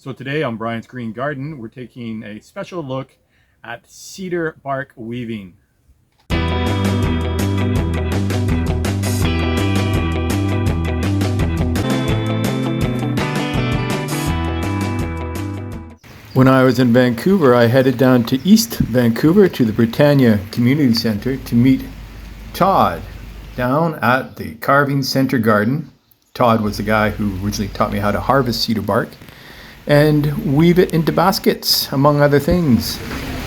So today on Brian's Green Garden, we're taking a special look at cedar bark weaving. When I was in Vancouver, I headed down to East Vancouver to the Britannia Community Center to meet Todd down at the Carving Center Garden. Todd was the guy who originally taught me how to harvest cedar bark and weave it into baskets, among other things.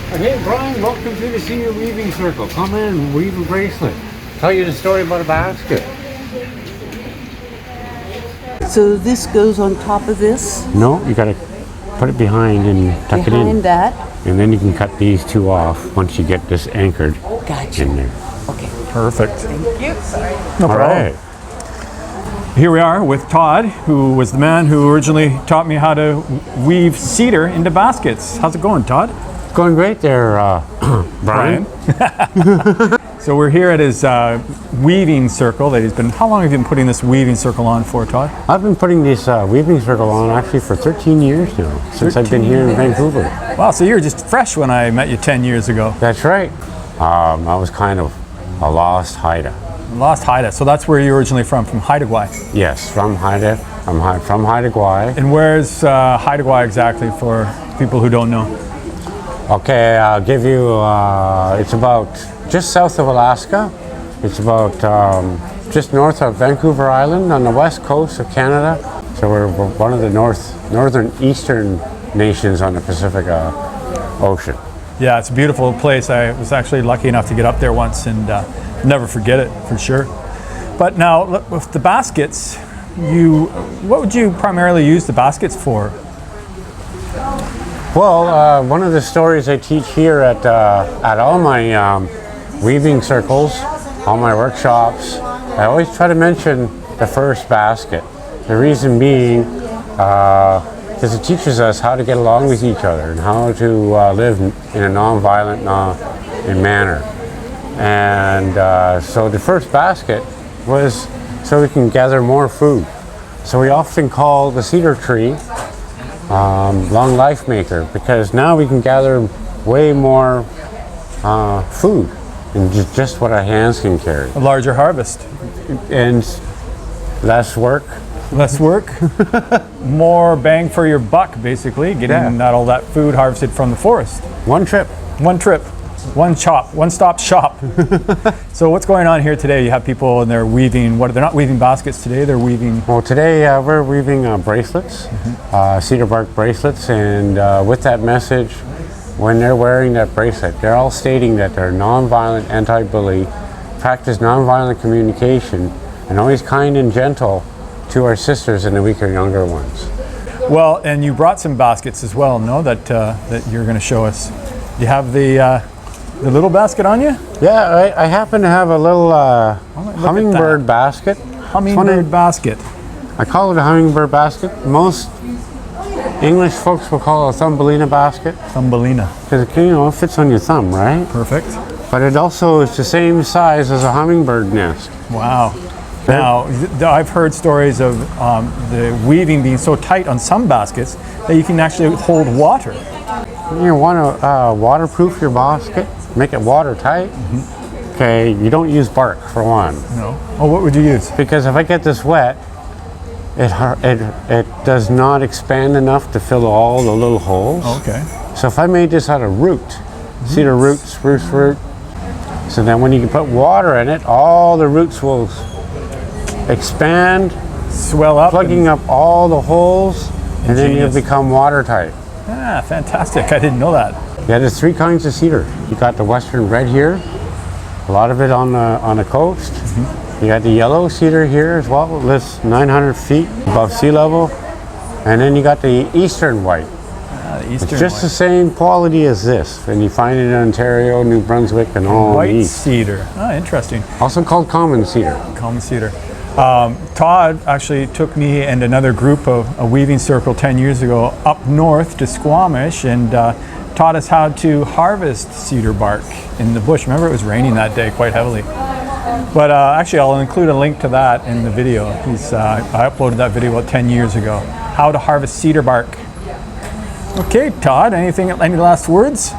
Hey Brian, welcome to the Senior Weaving Circle. Come in, weave a bracelet. Tell you the story about a basket. So this goes on top of this? No, you gotta put it behind and tuck it in. Behind that? And then you can cut these two off once you get this anchored in there. Okay. Perfect. Thank you. No problem. Right. Here we are with Todd, who was the man who originally taught me how to weave cedar into baskets. How's it going, Todd? Going great there, Brian. So we're here at his weaving circle that he's been, how long have you been putting this weaving circle on for, Todd? I've been putting this weaving circle on actually for 13 years now, since I've been here in Vancouver. Wow, so you were just fresh when I met you 10 years ago. That's right. I was kind of a lost Haida. Lost Haida, so that's where you're originally from Haida Gwaii. Yes, from Haida. I'm from Haida Gwaii. And where's Haida Gwaii exactly for people who don't know? Okay, I'll give you, it's about just south of Alaska. It's about just north of Vancouver Island on the west coast of Canada. So we're one of the northern eastern nations on the Pacific Ocean. Yeah, it's a beautiful place. I was actually lucky enough to get up there once and never forget it, for sure. But now, look, with the baskets, what would you primarily use the baskets for? Well, one of the stories I teach here at all my weaving circles, all my workshops, I always try to mention the first basket. The reason being, because it teaches us how to get along with each other and how to live in a non-violent manner. And so the first basket was so we can gather more food. So we often call the cedar tree long life maker, because now we can gather way more food than just what our hands can carry. A larger harvest. And less work. Less work, more bang for your buck, basically, getting not all that food harvested from the forest. One trip. One trip, one stop shop. So what's going on here today? You have people and they're weaving, they're not weaving baskets today, they're weaving... Well, today we're weaving bracelets, cedar bark bracelets, and with that message, when they're wearing that bracelet, they're all stating that they're nonviolent, anti-bully, practice nonviolent communication, and always kind and gentle to our sisters and the weaker, younger ones. Well, and you brought some baskets as well, no? That you're going to show us. You have the little basket on you? Yeah, I happen to have a little hummingbird basket. Hummingbird basket. I call it a hummingbird basket. Most English folks will call it a Thumbelina basket. Thumbelina. Because it fits on your thumb, right? Perfect. But it also is the same size as a hummingbird nest. Wow. Now, I've heard stories of the weaving being so tight on some baskets that you can actually hold water. You want to waterproof your basket, make it watertight. Okay, you don't use bark for one. No. Oh, what would you use? Because if I get this wet, it does not expand enough to fill all the little holes. Okay. So if I made this out of root, cedar root, spruce root, so then when you can put water in it, all the roots will expand, swell up, plugging up all the holes, and then you become watertight. Ah, fantastic. I didn't know that. Yeah, there's three kinds of cedar. You got the western red here, a lot of it on the coast. You got the yellow cedar here as well, it lives 900 feet above sea level. And then you got the eastern white. The eastern it's just white. the same quality as this, and you find it in Ontario, New Brunswick, and all white the east. cedar. Ah, interesting. Also called common cedar. Common cedar. Todd actually took me and another group of a weaving circle 10 years ago up north to Squamish and taught us how to harvest cedar bark in the bush. Remember, it was raining that day quite heavily. But actually, I'll include a link to that in the video. I uploaded that video about 10 years ago. How to harvest cedar bark Okay, Todd, any last words?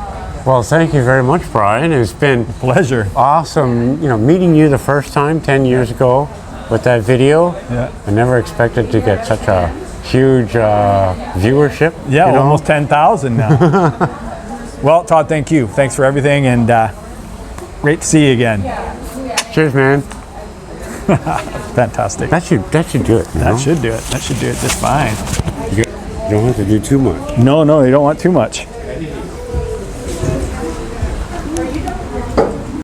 Well, thank you very much, Brian. It's been Pleasure. awesome, meeting you the first time 10 years ago with that video. Yeah. I never expected to get such a huge viewership. Yeah, almost 10,000 now. Well, Todd, thank you. Thanks for everything, and great to see you again. Cheers, man. Fantastic. That should do it. That should do it. That should do it just fine. You don't have to do too much. No, you don't want too much.